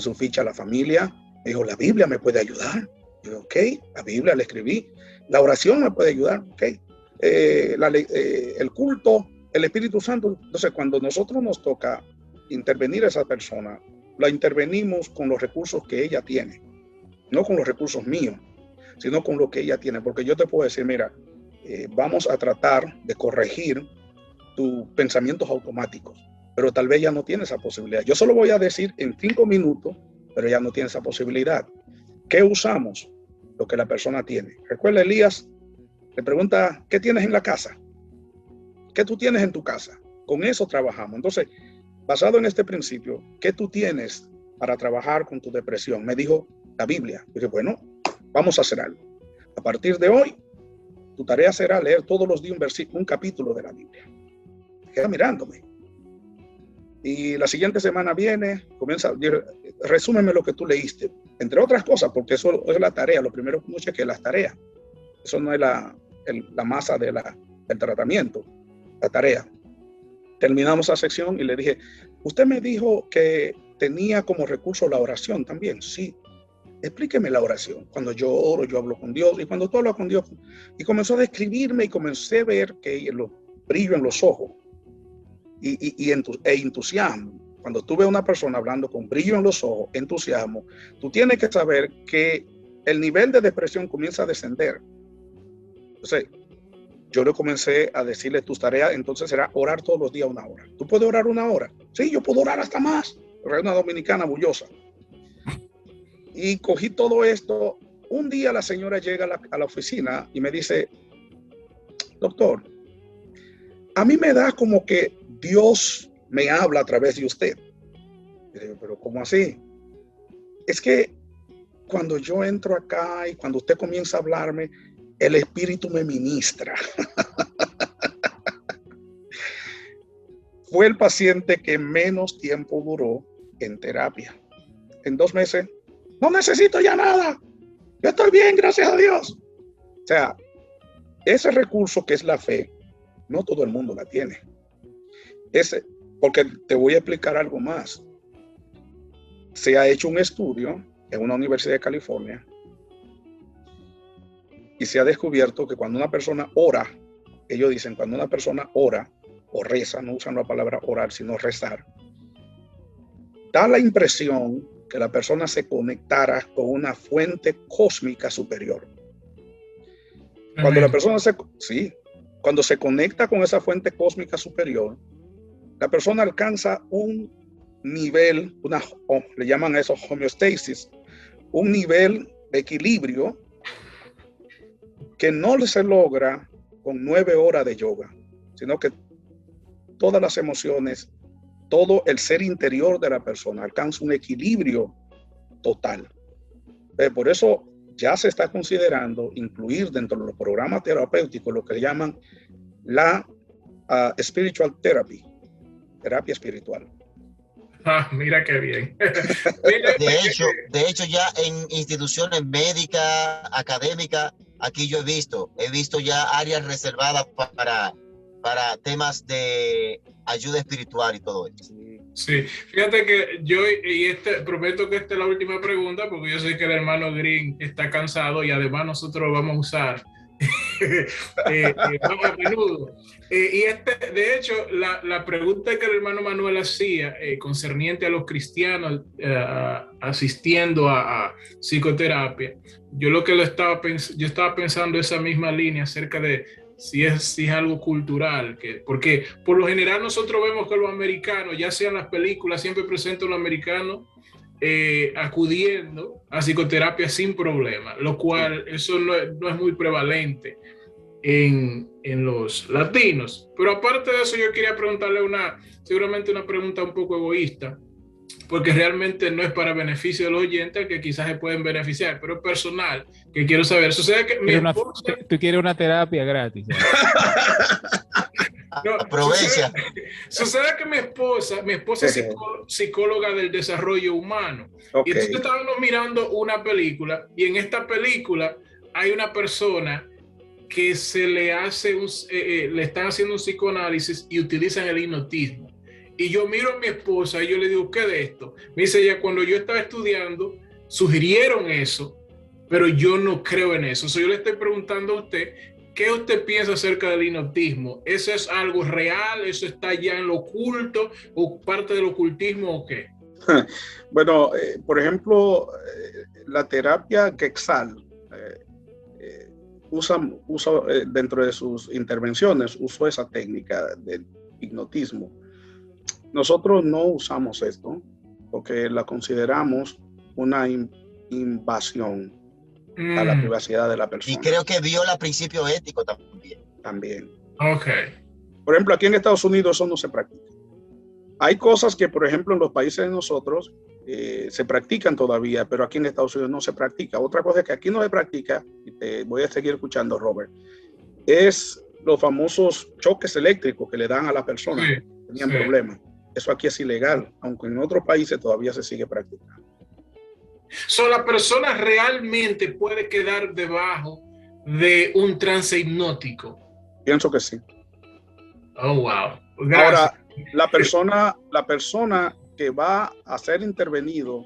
su ficha la familia, me dijo, la Biblia me puede ayudar, yo, ok, la Biblia la escribí, la oración me puede ayudar, ok, el culto, el Espíritu Santo. Entonces, cuando nosotros nos toca intervenir a esa persona, la intervenimos con los recursos que ella tiene, no con los recursos míos, sino con lo que ella tiene, porque yo te puedo decir, mira, vamos a tratar de corregir tus pensamientos automáticos, pero tal vez ya no tiene esa posibilidad. Yo solo voy a decir en 5 minutos, pero ya no tiene esa posibilidad. ¿Qué usamos? Lo que la persona tiene. Recuerda, Elías le pregunta, ¿qué tienes en la casa? ¿Qué tú tienes en tu casa? Con eso trabajamos. Entonces, basado en este principio, ¿qué tú tienes para trabajar con tu depresión? Me dijo la Biblia. Dije, bueno, vamos a hacer algo. A partir de hoy, tu tarea será leer todos los días un capítulo de la Biblia. Queda mirándome. Y la siguiente semana viene, comienza, resúmeme lo que tú leíste, entre otras cosas, porque eso es la tarea. Lo primero que uno cheque es las tareas. Eso no es la masa del tratamiento, la tarea. Terminamos la sección y le dije, usted me dijo que tenía como recurso la oración también. Sí, explíqueme la oración. Cuando yo oro, yo hablo con Dios, y cuando tú hablas con Dios, y comenzó a describirme y comencé a ver que los brillo en los ojos y entusiasmo. Cuando tú ves a una persona hablando con brillo en los ojos, entusiasmo, tú tienes que saber que el nivel de depresión comienza a descender. Entonces, yo le comencé a decirle tus tareas, entonces será orar todos los días 1 hora. ¿Tú puedes orar 1 hora? Sí, yo puedo orar hasta más. Pero es una dominicana bullosa. Y cogí todo esto. Un día la señora llega a la oficina y me dice, doctor, a mí me da como que Dios me habla a través de usted. Y digo, pero ¿cómo así? Es que cuando yo entro acá y cuando usted comienza a hablarme, el Espíritu me ministra. Fue el paciente que menos tiempo duró en terapia. En 2 meses, no necesito ya nada. Yo estoy bien, gracias a Dios. O sea, ese recurso que es la fe, no todo el mundo la tiene. Porque te voy a explicar algo más. Se ha hecho un estudio en una universidad de California y se ha descubierto que cuando una persona ora, ellos dicen, cuando una persona ora o reza, no usan la palabra orar, sino rezar, da la impresión que la persona se conectara con una fuente cósmica superior. Cuando la persona cuando se conecta con esa fuente cósmica superior, la persona alcanza un nivel, le llaman a eso homeostasis, un nivel de equilibrio que no se logra con 9 horas de yoga, sino que todas las emociones, todo el ser interior de la persona alcanza un equilibrio total. Por eso ya se está considerando incluir dentro de los programas terapéuticos lo que le llaman la spiritual therapy, terapia espiritual. Ah, mira qué bien. De hecho, ya en instituciones médicas, académicas, aquí yo he visto ya áreas reservadas para temas de ayuda espiritual y todo eso. Sí, fíjate que yo, prometo que esta es la última pregunta, porque yo sé que el hermano Green está cansado y además nosotros lo vamos a usar más a menudo. De hecho, la pregunta que el hermano Manuel hacía concerniente a los cristianos asistiendo a psicoterapia, yo estaba pensando esa misma línea acerca de si es algo cultural, porque por lo general nosotros vemos que los americanos, ya sean las películas, siempre presentan a los americanos acudiendo a psicoterapia sin problema, lo cual eso no es muy prevalente en los latinos. Pero aparte de eso, yo quería preguntarle seguramente una pregunta un poco egoísta, porque realmente no es para beneficio de los oyentes que quizás se pueden beneficiar, pero es personal, que quiero saber. Sucede que tú quieres una terapia gratis. No, sucede que mi esposa es psicóloga del desarrollo humano. Okay. Y entonces estábamos mirando una película, y en esta película hay una persona que le están haciendo un psicoanálisis y utilizan el hipnotismo. y yo miro a mi esposa y yo le digo, ¿qué de esto? Me dice ella, cuando yo estaba estudiando, sugirieron eso, pero yo no creo en eso. So, yo le estoy preguntando a usted, ¿qué usted piensa acerca del hipnotismo? ¿Eso es algo real? ¿Eso está ya en lo oculto? ¿O parte del ocultismo o qué? Bueno, por ejemplo, la terapia Quetzal usa dentro de sus intervenciones, usó esa técnica del hipnotismo. Nosotros no usamos esto porque la consideramos una invasión a la privacidad de la persona. Y creo que viola principio ético también. Ok. Por ejemplo, aquí en Estados Unidos eso no se practica. Hay cosas que, por ejemplo, en los países de nosotros se practican todavía, pero aquí en Estados Unidos no se practica. Otra cosa que aquí no se practica, y te voy a seguir escuchando, Robert, es los famosos choques eléctricos que le dan a la persona que tenían problemas. Eso aquí es ilegal, aunque en otros países todavía se sigue practicando. So, la persona realmente puede quedar debajo de un trance hipnótico. Pienso que sí. Oh, wow. Gracias. Ahora, la persona que va a ser intervenido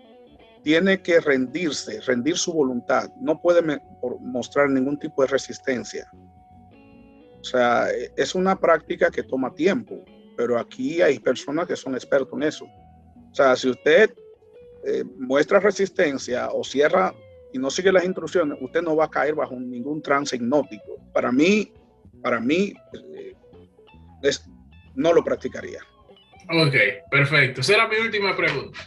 tiene que rendir su voluntad. No puede mostrar ningún tipo de resistencia. O sea, es una práctica que toma tiempo, pero aquí hay personas que son expertos en eso. O sea, si usted muestra resistencia o cierra y no sigue las instrucciones, usted no va a caer bajo ningún trance hipnótico. Para mí no lo practicaría. Ok, perfecto. Esa era mi última pregunta.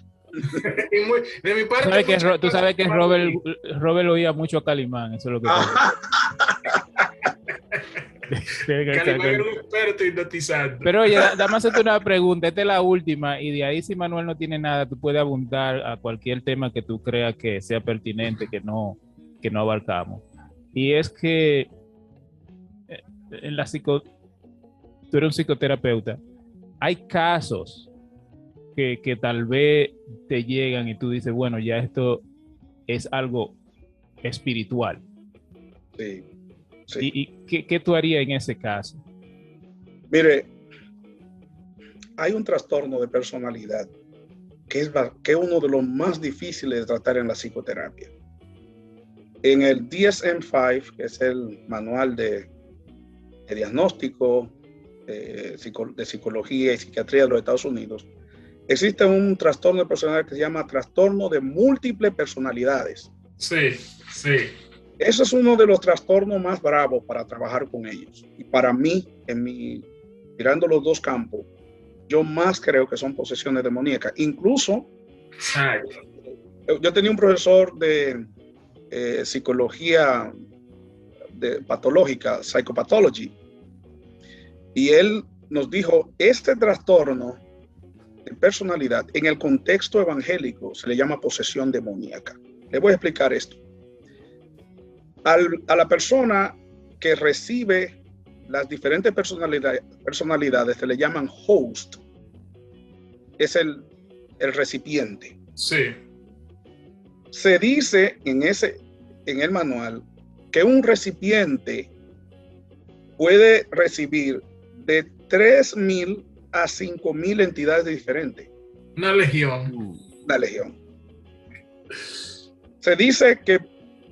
De mi parte, tú sabes que Robert oía mucho a Calimán, eso es lo que Calimán era un experto hipnotizando. Pero oye, dame hacerte una pregunta, esta es la última, y de ahí si Manuel no tiene nada, tú puedes abundar a cualquier tema que tú creas que sea pertinente, que no abarcamos. Y es que en tú eres un psicoterapeuta, hay casos que tal vez te llegan y tú dices, bueno, ya esto es algo espiritual. Sí. ¿Y qué tú harías en ese caso? Mire, hay un trastorno de personalidad que es uno de los más difíciles de tratar en la psicoterapia. En el DSM-5, que es el manual de diagnóstico de psicología y psiquiatría de los Estados Unidos, existe un trastorno de personalidad que se llama trastorno de múltiples personalidades. Sí. Eso es uno de los trastornos más bravos para trabajar con ellos. Y para mí, mirando los dos campos, yo más creo que son posesiones demoníacas. Incluso, yo tenía un profesor de psicología patológica, psychopathology, y él nos dijo, este trastorno de personalidad en el contexto evangélico se le llama posesión demoníaca. Le voy a explicar esto. A la persona que recibe las diferentes personalidades se le llaman host. Es el recipiente. Sí. Se dice en el manual que un recipiente puede recibir de 3,000 a 5,000 entidades diferentes. Una legión. Se dice que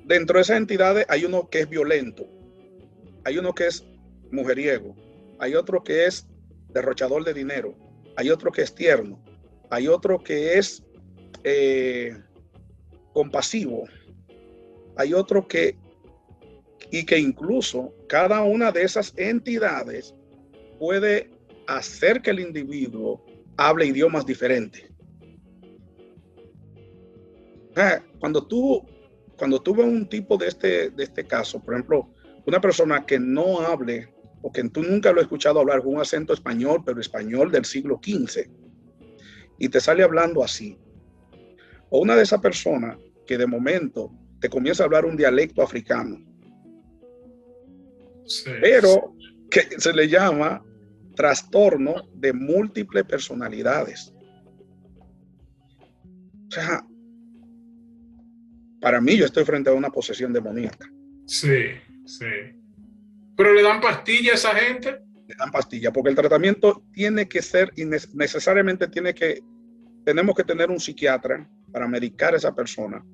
dentro de esas entidades hay uno que es violento, hay uno que es mujeriego, hay otro que es derrochador de dinero, hay otro que es tierno, hay otro que es compasivo, hay otro que incluso cada una de esas entidades puede hacer que el individuo hable idiomas diferentes. Cuando tú ves un tipo de este caso, por ejemplo, una persona que no hable o que tú nunca lo has escuchado hablar con un acento español, pero español del siglo XV, y te sale hablando así, o una de esas personas que de momento te comienza a hablar un dialecto africano, pero que se le llama trastorno de múltiples personalidades. O sea, para mí yo estoy frente a una posesión demoníaca. Sí. ¿Pero le dan pastillas a esa gente? le dan pastillas, porque el tratamiento tiene que ser, necesariamente tenemos que tener un psiquiatra para medicar a esa persona.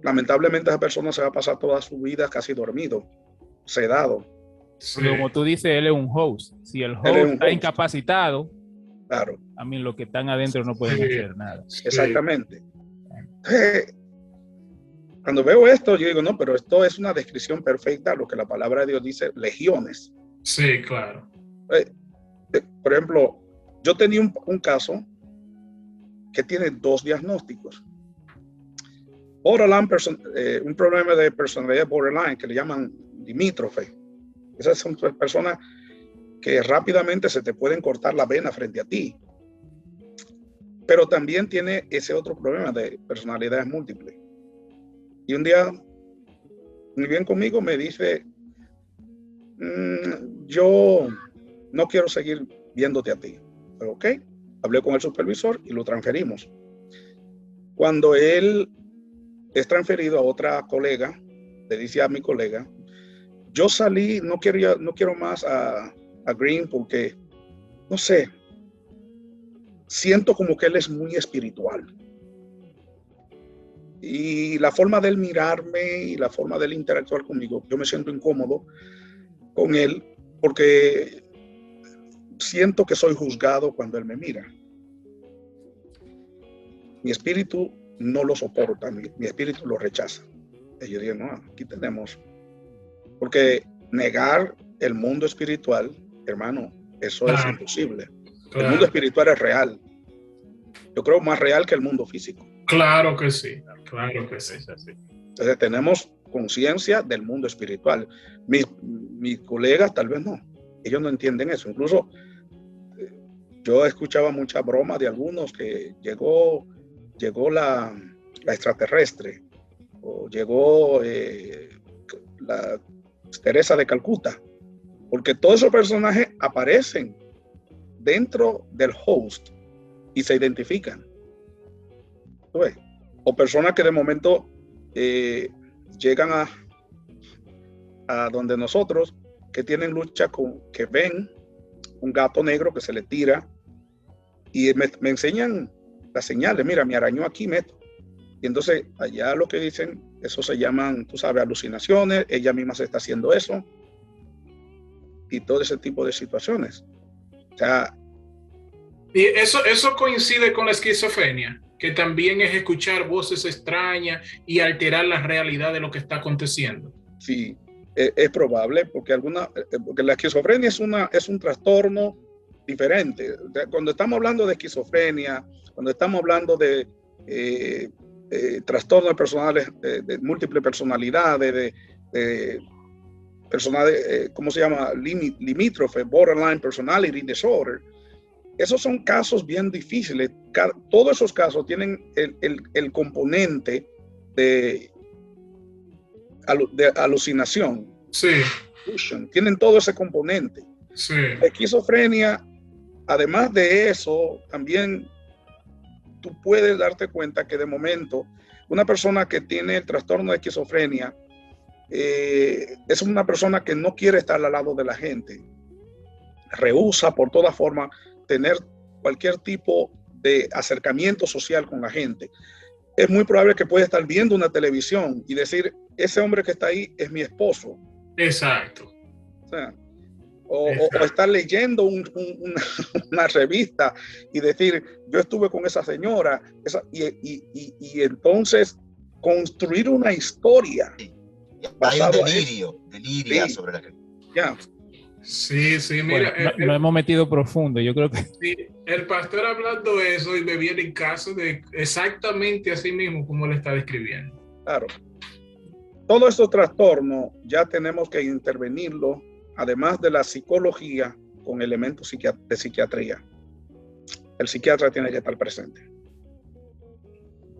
Lamentablemente esa persona se va a pasar toda su vida casi dormido, sedado. Sí. Como tú dices, él es un host. Si el host está incapacitado, claro, a mí los que están adentro no pueden hacer nada. Exactamente. Entonces, cuando veo esto, yo digo, no, pero esto es una descripción perfecta a lo que la palabra de Dios dice, legiones. Sí, claro. Por ejemplo, yo tenía un caso que tiene 2 diagnósticos. Borderline, un problema de personalidad borderline que le llaman limítrofe. Esas son personas que rápidamente se te pueden cortar la vena frente a ti. Pero también tiene ese otro problema de personalidades múltiples. Y un día, muy bien conmigo, me dice, yo no quiero seguir viéndote a ti. Pero ok, hablé con el supervisor y lo transferimos. Cuando él es transferido a otra colega, le dice a mi colega, yo salí, no quiero más a Green porque, no sé, siento como que él es muy espiritual. Y la forma de él mirarme y la forma de él interactuar conmigo, yo me siento incómodo con él porque siento que soy juzgado cuando él me mira. Mi espíritu no lo soporta, mi espíritu lo rechaza. Y yo digo, no, aquí tenemos. Porque negar el mundo espiritual, hermano, eso es imposible. El mundo espiritual es real. Yo creo más real que el mundo físico. Claro que sí, claro que sí. Entonces tenemos conciencia del mundo espiritual. Mis colegas tal vez no. Ellos no entienden eso. Incluso yo escuchaba mucha broma de algunos que llegó la extraterrestre o llegó la Teresa de Calcuta, porque todos esos personajes aparecen dentro del host y se identifican. O personas que de momento llegan a donde nosotros, que tienen lucha que ven un gato negro que se le tira y me enseñan las señales. Mira, me arañó aquí, meto. Y entonces allá lo que dicen, eso se llaman, tú sabes, alucinaciones. Ella misma se está haciendo eso y todo ese tipo de situaciones. O sea, y eso coincide con la esquizofrenia, que también es escuchar voces extrañas y alterar la realidad de lo que está aconteciendo. Sí, es probable, porque la esquizofrenia es un trastorno diferente. Cuando estamos hablando de esquizofrenia, cuando estamos hablando de trastornos personales, de múltiples personalidades, de personalidades, ¿cómo se llama? Limítrofe, borderline personality disorder. Esos son casos bien difíciles. Todos esos casos tienen el componente de alucinación. Sí. Tienen todo ese componente. Sí. La esquizofrenia, además de eso, también tú puedes darte cuenta que de momento una persona que tiene el trastorno de esquizofrenia es una persona que no quiere estar al lado de la gente. Rehúsa por toda forma tener cualquier tipo de acercamiento social con la gente. Es muy probable que pueda estar viendo una televisión y decir, ese hombre que está ahí es mi esposo. Exacto. O sea, o estar leyendo una revista y decir, yo estuve con esa señora, y entonces construir una historia. Hay un delirio sí, sobre la gente. Ya. Sí, mira. Bueno, no hemos metido profundo, yo creo que. Sí, el pastor hablando de eso y me viene en caso de exactamente así mismo como le está describiendo. Claro. Todos estos trastornos ya tenemos que intervenirlo, además de la psicología, con elementos de psiquiatría. El psiquiatra tiene que estar presente.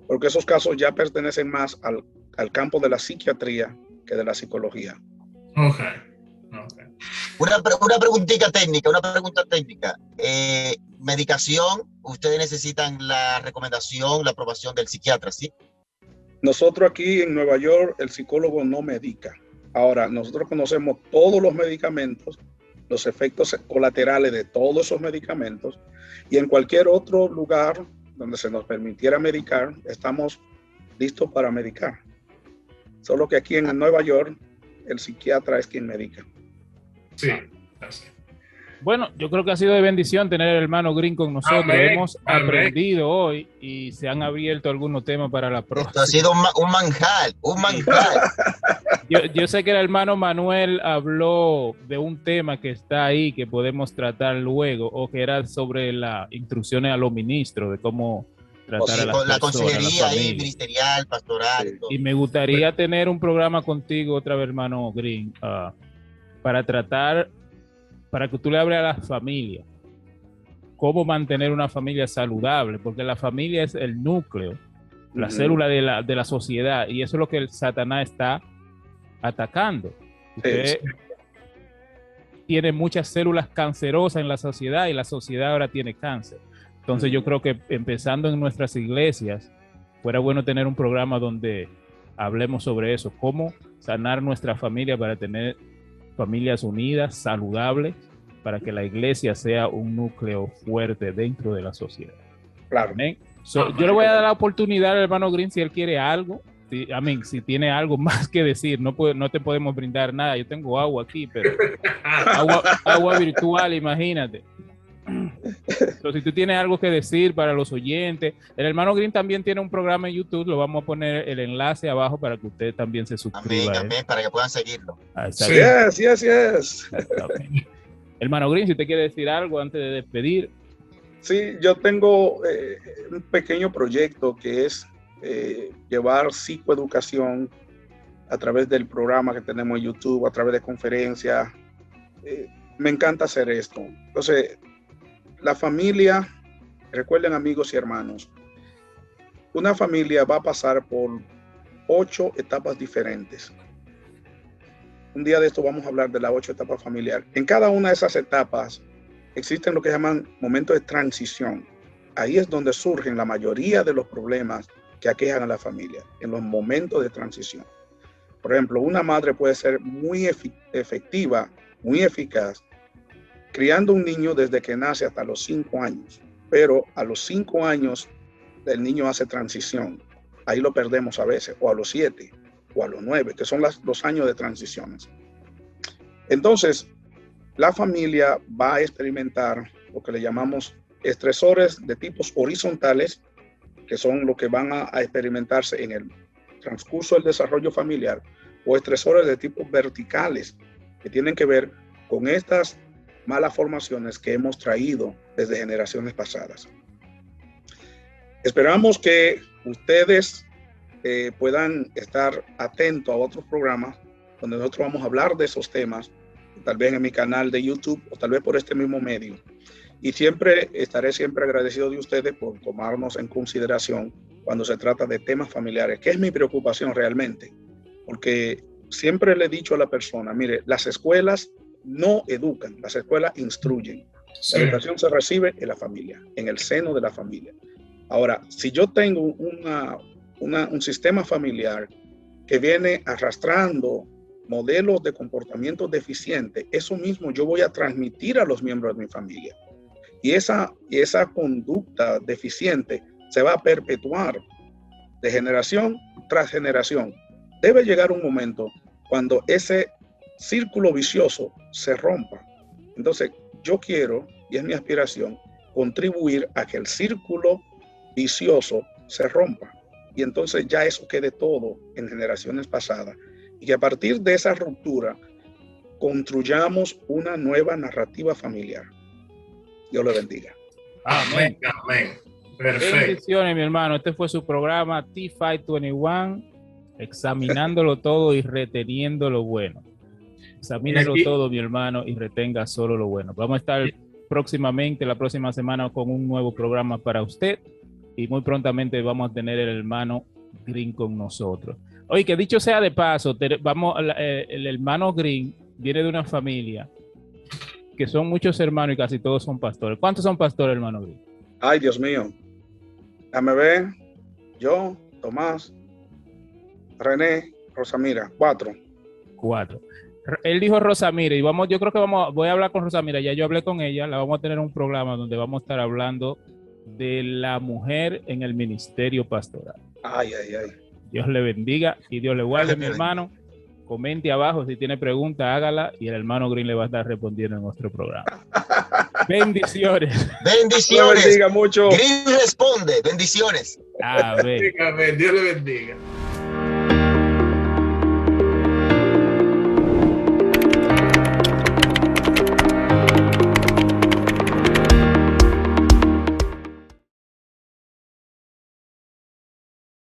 Porque esos casos ya pertenecen más al campo de la psiquiatría que de la psicología. Okay. Una pregunta técnica. Medicación, ustedes necesitan la recomendación, la aprobación del psiquiatra, ¿sí? Nosotros aquí en Nueva York, el psicólogo no medica. Ahora, nosotros conocemos todos los medicamentos los efectos colaterales de todos esos medicamentos, y en cualquier otro lugar donde se nos permitiera medicar, estamos listos para medicar. Solo que aquí en Nueva York, el psiquiatra es quien medica. Sí, así. Bueno, yo creo que ha sido de bendición tener al hermano Green con nosotros. Amén, Hemos aprendido hoy y se han abierto algunos temas para la próxima. Esto ha sido un manjar, un manjar. Yo sé que el hermano Manuel habló de un tema que está ahí que podemos tratar luego, o que era sobre las instrucciones a los ministros de cómo tratar a las personas, la consejería la ahí, ministerial, pastoral. Sí. Y me gustaría tener un programa contigo otra vez, hermano Green, para tratar, para que tú le hables a la familia cómo mantener una familia saludable, porque la familia es el núcleo, la célula de la sociedad, y eso es lo que el Satanás está atacando. Usted tiene muchas células cancerosas en la sociedad y la sociedad ahora tiene cáncer. Entonces yo creo que empezando en nuestras iglesias, fuera bueno tener un programa donde hablemos sobre eso, cómo sanar nuestra familia para tener familias unidas, saludables, para que la iglesia sea un núcleo fuerte dentro de la sociedad. Claro. Amén. Yo le voy a dar la oportunidad al hermano Green si él quiere algo. Si tiene algo más que decir, no te podemos brindar nada. Yo tengo agua aquí, pero agua virtual, imagínate. Entonces, si tú tienes algo que decir para los oyentes, el hermano Green también tiene un programa en YouTube, lo vamos a poner el enlace abajo para que usted también se suscriba. Amén, para que puedan seguirlo. Yes. Hermano Green, si usted quiere decir algo antes de despedir. Sí, yo tengo un pequeño proyecto que es llevar psicoeducación a través del programa que tenemos en YouTube, a través de conferencias. Me encanta hacer esto. Entonces, la familia, recuerden, amigos y hermanos, una familia va a pasar por 8 etapas diferentes. Un día de esto vamos a hablar de las 8 etapas familiares. En cada una de esas etapas existen lo que llaman momentos de transición. Ahí es donde surgen la mayoría de los problemas que aquejan a la familia, en los momentos de transición. Por ejemplo, una madre puede ser muy efectiva, muy eficaz, criando un niño desde que nace hasta los 5 años, pero a los 5 años el niño hace transición. Ahí lo perdemos a veces, o a los 7, o a los 9, que son los años de transiciones. Entonces, la familia va a experimentar lo que le llamamos estresores de tipos horizontales, que son lo que van a experimentarse en el transcurso del desarrollo familiar, o estresores de tipos verticales, que tienen que ver con estas malas formaciones que hemos traído desde generaciones pasadas. Esperamos que ustedes puedan estar atentos a otros programas donde nosotros vamos a hablar de esos temas, tal vez en mi canal de YouTube o tal vez por este mismo medio. Y estaré siempre agradecido de ustedes por tomarnos en consideración cuando se trata de temas familiares, que es mi preocupación realmente, porque siempre le he dicho a la persona, mire, las escuelas no educan, las escuelas instruyen. Sí. La educación se recibe en la familia, en el seno de la familia. Ahora, si yo tengo un sistema familiar que viene arrastrando modelos de comportamiento deficiente, eso mismo yo voy a transmitir a los miembros de mi familia. Y esa conducta deficiente se va a perpetuar de generación tras generación. Debe llegar un momento cuando ese círculo vicioso se rompa. Entonces, yo quiero, y es mi aspiración, contribuir a que el círculo vicioso se rompa. Y entonces ya eso quede todo en generaciones pasadas. Y que a partir de esa ruptura construyamos una nueva narrativa familiar. Dios le bendiga. Amén, amén. Perfecto. Bendiciones, mi hermano. Este fue su programa T521, examinándolo todo y reteniendo lo bueno. Examínalo todo, mi hermano, y retenga solo lo bueno. Vamos a estar próximamente, la próxima semana, con un nuevo programa para usted. Y muy prontamente vamos a tener el hermano Green con nosotros. Oye, que dicho sea de paso, el hermano Green viene de una familia que son muchos hermanos y casi todos son pastores. ¿Cuántos son pastores, hermano Green? Ay, Dios mío. Déjame ver. Yo, Tomás, René, Rosamira, 4. Él dijo Rosamira y yo creo que voy a hablar con Rosamira, ya yo hablé con ella, la vamos a tener un programa donde vamos a estar hablando de la mujer en el ministerio pastoral. Ay. Dios le bendiga y Dios le guarde, mi hermano. Comente abajo si tiene pregunta, hágala y el hermano Green le va a estar respondiendo en nuestro programa. Bendiciones. Bendiciones. Dios le bendiga mucho. Green responde. Bendiciones. Amén. Dios le bendiga.